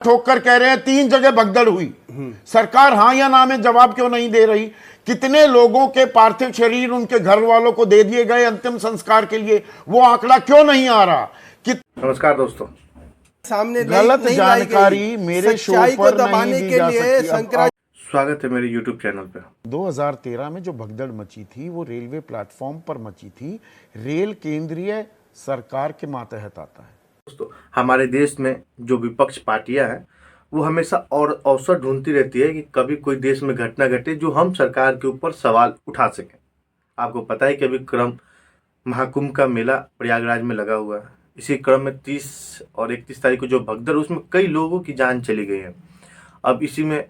ठोकर कह रहे हैं 3 जगह भगदड़ हुई। सरकार हां या ना में जवाब क्यों नहीं दे रही? कितने लोगों के पार्थिव शरीर उनके घर वालों को दे दिए गए अंतिम संस्कार के लिए, वो आंकड़ा क्यों नहीं आ रहा? नमस्कार दोस्तों, सामने गलत जानकारी मेरे शो पर दबाने के लिए स्वागत है मेरे YouTube चैनल पे। 2013 में जो भगदड़ मची थी वो रेलवे प्लेटफॉर्म पर मची थी। रेल केंद्रीय सरकार के मातहत आता है। दोस्तों, हमारे देश में जो विपक्ष पार्टियां हैं वो हमेशा और अवसर ढूंढती रहती है कि कभी कोई देश में घटना घटे जो हम सरकार के ऊपर सवाल उठा सकें। आपको पता है कि अभी क्रम महाकुंभ का मेला प्रयागराज में लगा हुआ है। इसी क्रम में 30 और 31 तारीख को जो भगदड़, उसमें कई लोगों की जान चली गई है। अब इसी में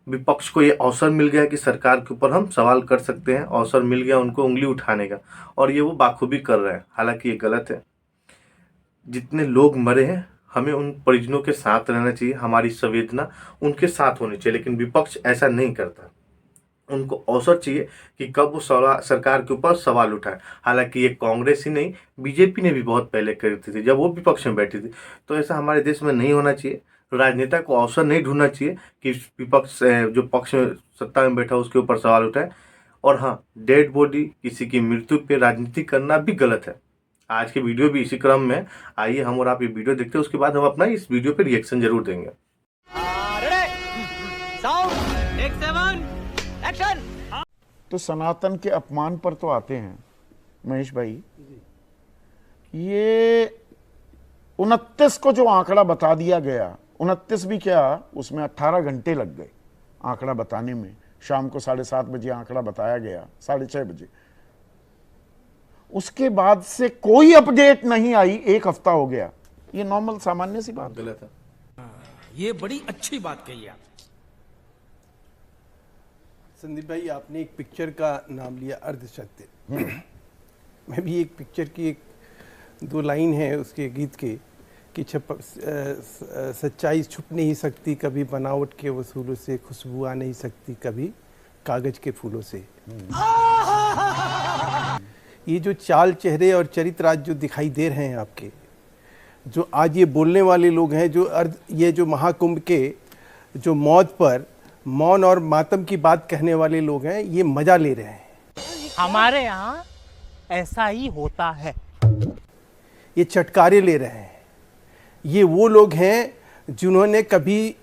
विपक्ष को ये अवसर मिल गया कि सरकार के ऊपर हम सवाल कर सकते हैं। अवसर मिल गया उनको उंगली उठाने का, और ये वो बाखूबी कर रहे हैं। हालांकि ये गलत है। जितने लोग मरे हैं हमें उन परिजनों के साथ रहना चाहिए, हमारी संवेदना उनके साथ होनी चाहिए, लेकिन विपक्ष ऐसा नहीं करता। उनको अवसर चाहिए कि कब वो सरकार के ऊपर सवाल उठाए। हालांकि ये कांग्रेस ही नहीं, बीजेपी ने भी बहुत पहले करती थी जब वो विपक्ष में बैठी थी। तो ऐसा हमारे देश में नहीं होना चाहिए। राजनेता को अवसर नहीं ढूंढना चाहिए कि विपक्ष जो पक्ष में सत्ता में बैठा उसके ऊपर सवाल उठाए। और हाँ, डेड बॉडी, किसी की मृत्यु पे राजनीति करना भी गलत है। आज की वीडियो भी इसी क्रम में। आइए हम और आप ये वीडियो देखते हैं, उसके बाद हम अपना इस वीडियो पे रिएक्शन जरूर देंगे। तो सनातन के अपमान पर तो आते हैं महेश भाई। ये 29 को जो आंकड़ा बता दिया गया, 29 भी क्या, उसमें 18 घंटे लग गए आंकड़ा बताने में। शाम को 7:30 बजे आंकड़ा बताया गया, 6:30 बजे। उसके बाद से कोई अपडेट नहीं आई, 1 हफ्ता हो गया। ये नॉर्मल सामान्य सी बात गलत है। ये बड़ी अच्छी बात कही आप। संदीप भाई, आपने एक पिक्चर का नाम लिया अर्धसत्य। मैं भी एक पिक्चर की 2 लाइन है उसके गीत के कि सच्चाई छुप नहीं सकती कभी बनावट के वसूलों से, खुशबू आ नहीं सकती कभी कागज के फूलों से। ये जो चाल चेहरे और चरित्र आज जो दिखाई दे रहे हैं आपके, जो आज ये बोलने वाले लोग हैं, जो ये जो महाकुंभ के जो मौत पर मौन और मातम की बात कहने वाले लोग हैं, ये मजा ले रहे हैं। हमारे यहाँ ऐसा ही होता है। ये चटकारे ले रहे हैं। ये वो लोग हैं जिन्होंने कभी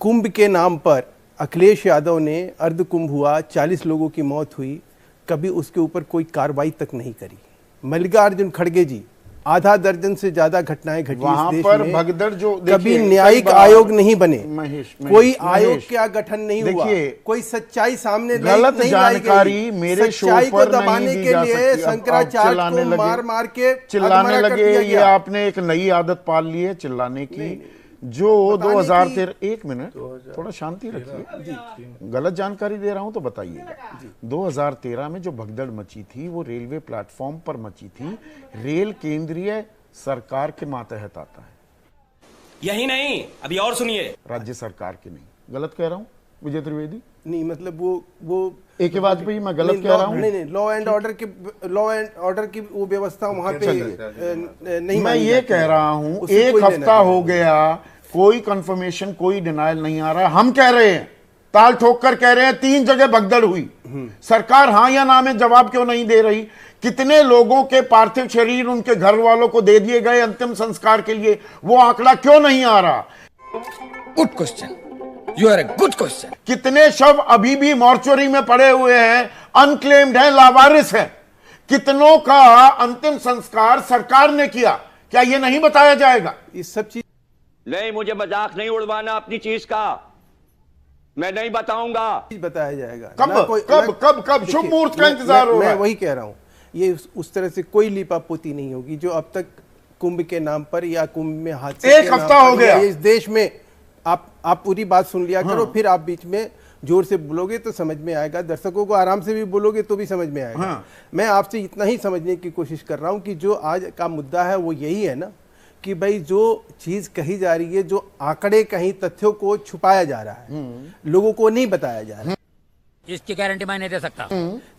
कुंभ के नाम पर, अखिलेश यादव ने अर्ध कुंभ हुआ, 40 लोगों की मौत हुई, कभी उसके ऊपर कोई कार्रवाई तक नहीं करी। मल्लिकार्जुन खड़गे जी, आधा दर्जन से ज्यादा घटनाएं घटी इस देश पर में। भगदड़ जो कभी न्यायिक आयोग नहीं बने, कोई आयोग महेश, का गठन नहीं हुआ, कोई सच्चाई सामने गलत नहीं जानकारी मेरे शो पर दबाने के लिए शंकराचार्य को मार मार के चिल्लाने लगे। ये आपने एक नई आदत पाल ली है चिल्लाने की, जो 2013। 1 मिनट, थोड़ा शांति रखिए। गलत जानकारी दे रहा हूं तो बताइएगा। 2013 में जो भगदड़ मची थी वो रेलवे प्लेटफॉर्म पर मची थी। रेल केंद्रीय सरकार के मातहत आता है। यही नहीं, अभी और सुनिए, राज्य सरकार के नहीं। गलत कह रहा हूं विजय त्रिवेदी? नहीं, मतलब वो एक वाजपेयी, मैं गलत कह रहा हूं? नहीं, लॉ एंड ऑर्डर की वो व्यवस्था वहां पे नहीं। मैं ये कह रहा हूं 1 हफ्ता हो गया, कोई कंफर्मेशन, कोई डिनायल नहीं आ रहा। हम कह रहे हैं, ताल ठोक कर कह रहे हैं 3 जगह भगदड़ हुई। सरकार हां या ना में जवाब क्यों नहीं दे रही? कितने लोगों के पार्थिव शरीर उनके घर वालों को दे दिए गए अंतिम संस्कार के लिए, वो आंकड़ा क्यों नहीं आ रहा? Good question, you are a good question. कितने शव अभी भी मॉर्चुरी में पड़े हुए हैं, अनक्लेम्ड हैं, लावारिस हैं। कितनों का अंतिम संस्कार सरकार ने किया, क्या यह नहीं बताया जाएगा? इस सब चीज नहीं, मुझे मजाक नहीं उड़वाना अपनी चीज का, मैं नहीं बताऊंगा। बताया जाएगा। कब शुभ मुहूर्त का इंतजार हो रहा है? मैं वही कह रहा हूं, ये उस तरह से कोई लिपापोती नहीं होगी जो अब तक कुंभ के नाम पर या कुंभ में हादसे 1 हफ्ता हो गया इस देश में। आप पूरी बात सुन लिया करो, फिर आप बीच में जोर से बोलोगे तो समझ में आएगा, दर्शकों को आराम से भी बोलोगे तो भी समझ में आएगा। मैं आपसे इतना ही समझने की कोशिश कर रहा हूं कि जो आज का मुद्दा है वो यही है ना, कि भाई जो चीज कही जा रही है, जो आंकड़े कहीं तथ्यों को छुपाया जा रहा है, लोगों को नहीं बताया जा रहा है, इसकी गारंटी मैं नहीं दे सकता।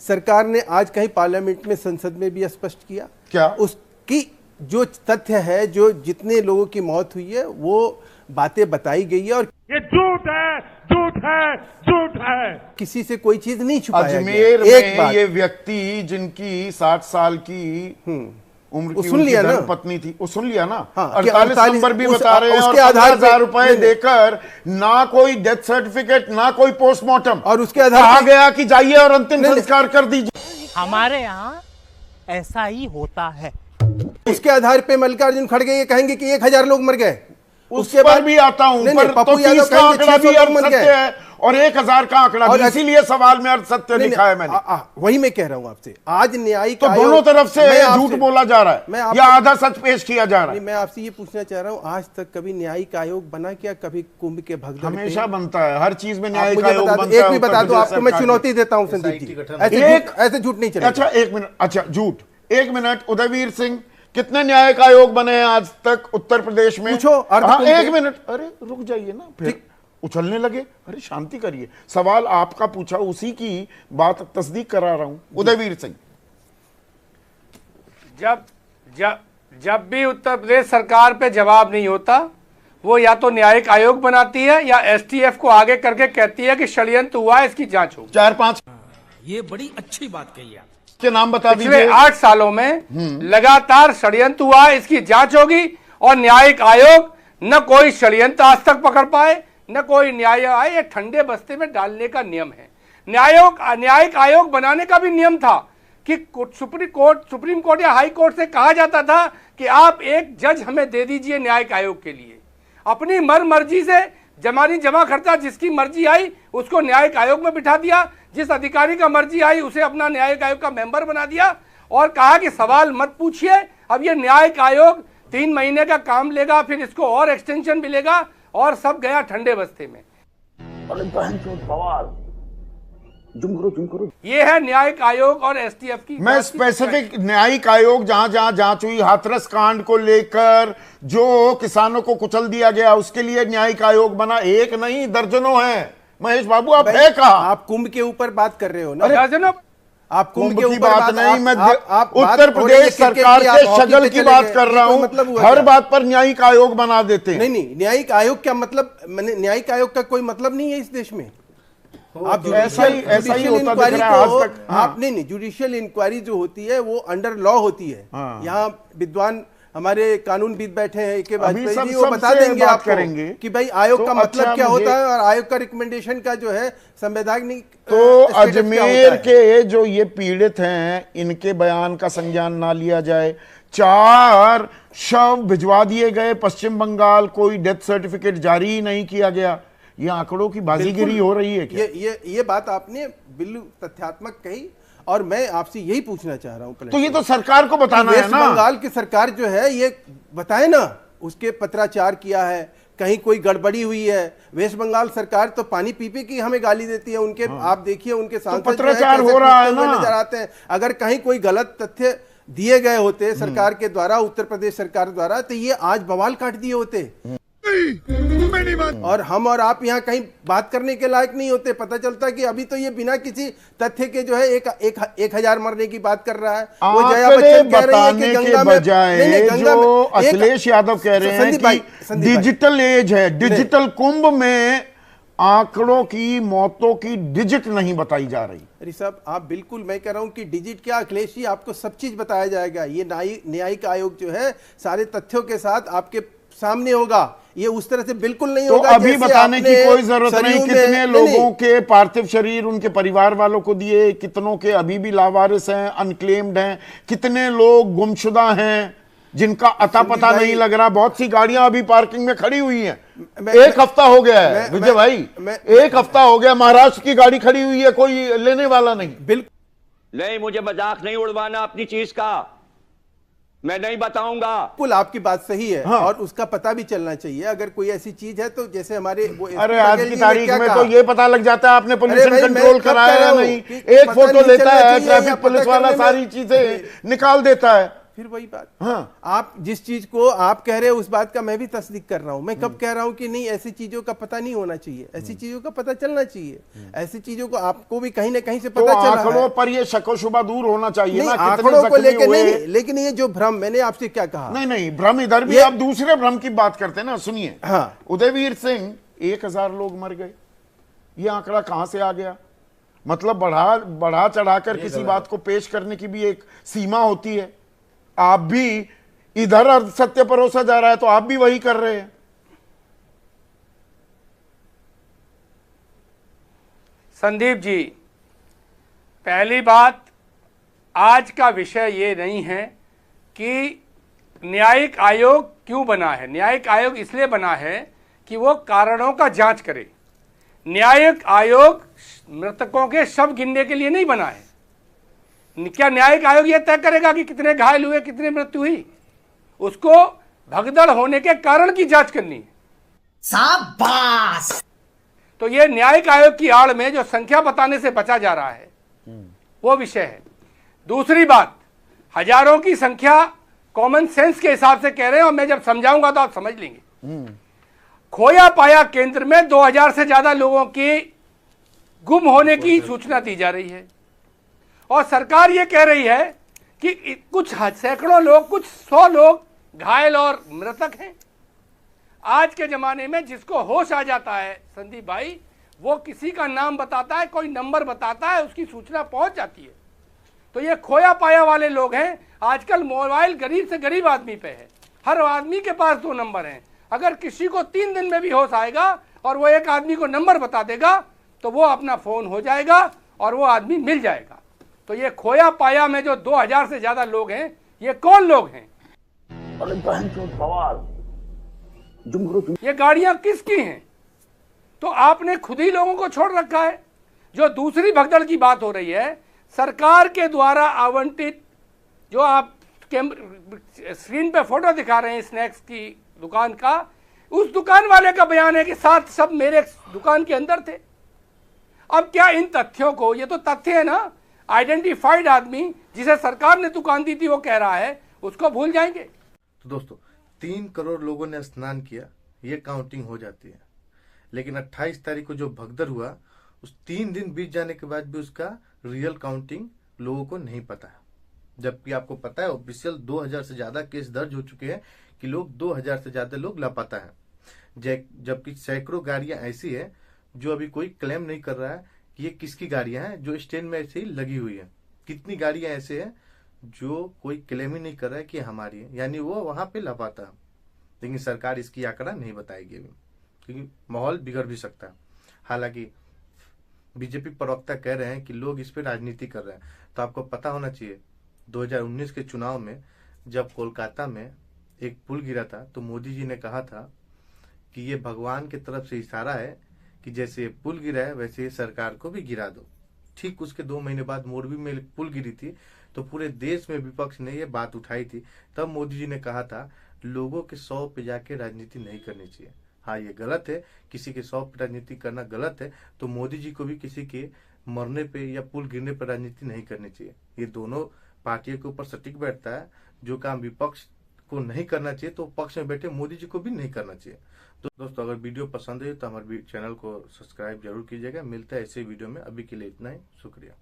सरकार ने आज कहीं पार्लियामेंट में, संसद में भी स्पष्ट किया। क्या? उसकी जो तथ्य है, जो जितने लोगों की मौत हुई है वो बातें बताई गई है और ये झूठ है, झूठ है, झूठ है। किसी से कोई चीज नहीं छुपाया अजमेर गया। एक में बात ये व्यक्ति जिनकी 60 साल की उम्र वो की सुन उनकी लिया ना? धर्मपत्नी थी, वो सुन लिया ना? हाँ, कि 48 नंबर भी बता रहे हैं और उसके आधार 15,000 पे- रुपए नहीं, देकर ना कोई डेथ सर्टिफिकेट ना कोई पोस्टमार्टम, और उसके आधार कहा पे- गया कि जाइए और अंतिम नहीं, संस्कार कर दीजिए। हमारे यहाँ ऐसा ही होता है। उसके आधार पे मल्लिकार्जुन खड़गे ये कहेंगे कि 1,000 लोग मर गए। उस पर भी आता हूं, नहीं, पर नहीं, पप्पू तो यादव 30 का कहेंगे आंकड़ा 600 भी लोग अर्थ मर सत्य गए। है और 1,000 का आंकड़ा और भी, इसीलिए सवाल में अर्थ सत्य नहीं, लिखा है मैंने। वही मैं कह रहा हूं आपसे, आज न्यायिक तो आयोग- दोनों तरफ से मैं आपसे- झूठ बोला जा रहा मैं है आपसे- या आधा सच पेश किया जा रहा नहीं, है। मैं आपसे ये पूछना चाह रहा हूं, आज तक कभी न्यायिक आयोग बना क्या? कभी कुंभ के भगदड़ पे? हमेशा बनता है, हर चीज में आप न्यायिक मुझे आयोग बता दो, बनता एक है भी उत्तर बता दो, प्रदेश आपको मैं सरकार चुनौती देता हूं संदीप जी, ऐसे झूठ नहीं चलेगा। अच्छा एक मिनट, अच्छा झूठ, एक मिनट। उदयवीर सिंह, कितने न्यायिक आयोग बने हैं आज तक उत्तर प्रदेश में? पूछो, अर्ध हाँ, कुंभ एक के। मिनट, अरे रुक जाइए ना, फिर उछलने लगे। अरे शांति करिए, सवाल आपका पूछा, उसी की बात तस्दीक करा रहा हूं। उदयवीर सिंह, जब जब जब भी उत्तर प्रदेश सरकार पे जवाब नहीं होता, वो या तो न्यायिक आयोग बनाती है या एसटीएफ को आगे करके कहती है कि षड्यंत्र हुआ है, इसकी जांच हो। 4-5 ये बड़ी अच्छी बात कही आप। के नाम बता पिछले दीजिए। 8 सालों में लगातार षड्यंत्र हुआ है, इसकी जांच होगी। और न्यायिक आयोग न कोई षड्यंत्र आज तक पकड़ पाए, न कोई न्याय आए। ये ठंडे बस्ते में डालने का नियम है। न्यायिक आयोग बनाने का भी नियम था कि सुप्रीम कोर्ट या हाई कोर्ट से कहा जाता था कि आप एक जज हमें दे दीजिए न्यायिक आयोग के लिए। अपनी मर्जी से जमा खर्चा जिसकी मर्जी आई उसको न्यायिक आयोग में बिठा दिया, जिस अधिकारी का मर्जी आई उसे अपना न्यायिक आयोग का मेंबर बना दिया और कहा कि सवाल मत पूछिए। अब ये न्यायिक आयोग 3 महीने का काम लेगा, फिर इसको और एक्सटेंशन मिलेगा और सब गया ठंडे बस्ते में। ये है न्यायिक आयोग और एसटीएफ की। मैं स्पेसिफिक न्यायिक आयोग जहां जहां जांच हुई, हाथरस कांड को लेकर जो किसानों को कुचल दिया गया, उसके लिए न्यायिक आयोग बना। एक नहीं, दर्जनों हैं। महेश बाबू, आप है कहा? आप कुंभ के ऊपर बात कर रहे हो ना? दर्जनों। आप कुंभ के की ऊपर बात नहीं, मैं आप उत्तर प्रदेश सरकार के शगल की बात कर रहा हूं। मतलब हुआ हर क्या? बात पर न्यायिक आयोग बना देते हैं। नहीं, न्यायिक आयोग क्या मतलब? मैंने न्यायिक आयोग का कोई मतलब नहीं है इस देश में। आप ऐसा ही होता दिख रहा है आज तक। आप नहीं, जुडिशियल इंक्वायरी जो होती है वो अंडर लॉ होती है। यहाँ विद्वान हमारे कानूनविद बैठे हैं, के वाजपेयी जी, वो बता देंगे आपको करेंगे कि भाई आयोग तो का मतलब अच्छा क्या होता है और आयोग का रिकमेंडेशन का जो है संवैधानिक तो status क्या अजमेर होता है। के जो ये पीड़ित हैं, इनके बयान का संज्ञान ना लिया जाए। 4 शव भिजवा दिए गए पश्चिम बंगाल, कोई डेथ सर्टिफिकेट जारी ही नहीं किया गया। ये आंकड़ों की बाजीगिरी हो रही है क्या? ये बात आपने बिल्कुल तथ्यात्मक कही और मैं आपसे यही पूछना चाह रहा हूं। तो ये तो सरकार को बताना है वेस्ट ना। बंगाल की सरकार जो है ये बताए ना, उसके पत्राचार किया है, कहीं कोई गड़बड़ी हुई है। वेस्ट बंगाल सरकार तो पानी पी पी की हमें गाली देती है। उनके आप देखिए उनके सांसद जो है पत्राचार कैसे हो रहा है कूदते हुए ना। नजर आते हैं। अगर कहीं कोई गलत तथ्य दिए गए होते सरकार के द्वारा, उत्तर प्रदेश सरकार द्वारा, तो ये आज बवाल काट दिए होते और हम और आप यहाँ कहीं बात करने के लायक नहीं होते। पता चलता कि अभी तो ये बिना किसी तथ्य के जो है एक 1000 मरने की बात कर रहा है। वो जया बच्चन कह रही है कि गंगा में, बजाय जो अखिलेश यादव कह रहे हैं कि डिजिटल एज है, डिजिटल कुंभ में आंकड़ों की मौतों की डिजिट नहीं बताई जा रही। अरे साहब, आप बिल्कुल, मैं कह रहा हूं कि डिजिट क्या अखिलेश जी, आपको सब चीज बताया जाएगा। ये न्यायिक आयोग जो है सारे तथ्यों के साथ आपके सामने होगा। ये उस तरह से बिल्कुल नहीं तो होगा अभी बताने की कोई जरूरत नहीं। कितने लोगों के पार्थिव शरीर उनके परिवार वालों को दिए, कितनों के अभी भी लावारिस हैं, अनक्लेम्ड हैं, कितने लोग गुमशुदा हैं जिनका अता पता नहीं लग रहा। बहुत सी गाड़ियां अभी पार्किंग में खड़ी हुई हैं। एक हफ्ता हो गया है विजय भाई, एक हफ्ता हो गया महाराष्ट्र की गाड़ी खड़ी हुई है, कोई लेने वाला नहीं। बिल्कुल नहीं, मुझे मजाक नहीं उड़वाना अपनी चीज का, मैं नहीं बताऊंगा। बिल्कुल आपकी बात सही है। हाँ। और उसका पता भी चलना चाहिए। अगर कोई ऐसी चीज है तो जैसे हमारे वो अरे आज की तारीख में तो ये पता लग जाता है आपने पोल्यूशन कंट्रोल कराया या नहीं। एक फोटो लेता है ट्रैफिक पुलिस वाला, सारी चीजें निकाल देता है। फिर वही बात। हाँ। आप जिस चीज को आप कह रहे हो उस बात का मैं भी तस्दीक कर रहा हूं। मैं कब कह रहा हूं कि नहीं, ऐसी चीजों का पता नहीं होना चाहिए, ऐसी चीजों का पता चलना चाहिए, ऐसी चीजों को आपको भी कहीं ना कहीं से तो पता चल रहा आंकड़ों है। पर ये शको शुबा दूर होना चाहिए नहीं, ना, कितने आंकड़ों को जख्मी लेकर हुए। नहीं, लेकिन ये जो भ्रम, मैंने आपसे क्या कहा, नहीं भ्रम इधर भी, ये- आप दूसरे भ्रम की बात करते हैं ना। सुनिए, हाँ। उदयवीर सिंह 1000 लोग मर गए, ये आंकड़ा कहां से आ गया? मतलब बढ़ा चढ़ाकर किसी बात को पेश करने की भी एक सीमा होती है। आप भी इधर सत्य परोसा जा रहा है तो आप भी वही कर रहे हैं। संदीप जी, पहली बात, आज का विषय ये नहीं है कि न्यायिक आयोग क्यों बना है। न्यायिक आयोग इसलिए बना है कि वो कारणों का जांच करे। न्यायिक आयोग मृतकों के शव गिनने के लिए नहीं बना है। क्या न्यायिक आयोग ये तय करेगा कि कितने घायल हुए, कितनी मृत्यु हुई? उसको भगदड़ होने के कारण की जांच करनी है। शाबाश। तो ये न्यायिक आयोग की आड़ में जो संख्या बताने से बचा जा रहा है वो विषय है। दूसरी बात, हजारों की संख्या कॉमन सेंस के हिसाब से कह रहे हैं, और मैं जब समझाऊंगा तो आप समझ लेंगे। खोया पाया केंद्र में 2000 से ज्यादा लोगों की गुम होने की सूचना दी जा रही है, और सरकार ये कह रही है कि कुछ सैकड़ों लोग, कुछ 100 लोग घायल और मृतक हैं। आज के जमाने में जिसको होश आ जाता है संदीप भाई, वो किसी का नाम बताता है, कोई नंबर बताता है, उसकी सूचना पहुंच जाती है। तो ये खोया पाया वाले लोग हैं। आजकल मोबाइल गरीब से गरीब आदमी पे है, हर आदमी के पास 2 नंबर हैं। अगर किसी को 3 दिन में भी होश आएगा और वो एक आदमी को नंबर बता देगा तो वो अपना फोन हो जाएगा और वो आदमी मिल जाएगा। तो ये खोया पाया में जो 2000 से ज्यादा लोग हैं, ये कौन लोग हैं? ये गाड़ियां किसकी हैं? तो आपने खुद ही लोगों को छोड़ रखा है। जो दूसरी भगदड़ की बात हो रही है, सरकार के द्वारा आवंटित, जो आप स्क्रीन पे फोटो दिखा रहे हैं स्नैक्स की दुकान का, उस दुकान वाले का बयान है कि 7 सब मेरे दुकान के अंदर थे। अब क्या इन तथ्यों को, ये तो तथ्य है ना, आइडेंटिफाइड आदमी जिसे सरकार ने दुकान दी थी वो कह रहा है, उसको भूल जाएंगे? तो दोस्तों, 3 करोड़ लोगों ने स्नान किया, ये काउंटिंग हो जाती है। लेकिन 28 तारीख को जो भगदड़ हुआ, उस 3 दिन बीत जाने के बाद भी उसका रियल काउंटिंग लोगों को नहीं पता है। जबकि आपको पता है ऑफिशियल 2000 से ज्यादा केस दर्ज हो चुके हैं कि लोग 2000 से ज्यादा लोग लापता हैं। जबकि सैकड़ों गाड़ियां ऐसी है जो अभी कोई क्लेम नहीं कर रहा है कि ये किसकी गाड़ियां हैं, जो स्टैंड में ऐसे ही लगी हुई है। कितनी गाड़ियां ऐसे हैं जो कोई क्लेम ही नहीं कर रहा है कि हमारी है, यानी वो वहां पे लापता है। लेकिन सरकार इसकी आंकड़ा नहीं बताएगी अभी, क्योंकि माहौल बिगड़ भी सकता है। हालांकि बीजेपी प्रवक्ता कह रहे हैं कि लोग इस पे राजनीति कर रहे हैं। तो आपको पता होना चाहिए 2019 के चुनाव में जब कोलकाता में एक पुल गिरा था, तो मोदी जी ने कहा था कि ये भगवान की तरफ से इशारा है कि जैसे ये पुल गिरा है वैसे ये सरकार को भी गिरा दो। ठीक उसके 2 महीने बाद मोरबी में एक पुल गिरी थी, तो पूरे देश में विपक्ष ने ये बात उठाई थी। तब मोदी जी ने कहा था लोगों के 100 पे जाके राजनीति नहीं करनी चाहिए। हाँ, ये गलत है, किसी के 100 पे राजनीति करना गलत है। तो मोदी जी को भी किसी के मरने पे या पुल गिरने पर राजनीति नहीं करनी चाहिए। ये दोनों पार्टियों के ऊपर सटीक बैठता है। जो काम विपक्ष को नहीं करना चाहिए तो पक्ष में बैठे मोदी जी को भी नहीं करना चाहिए। तो दोस्तों, अगर वीडियो पसंद है तो हमारे चैनल को सब्सक्राइब जरूर कीजिएगा। मिलता है ऐसे वीडियो में, अभी के लिए इतना ही, शुक्रिया।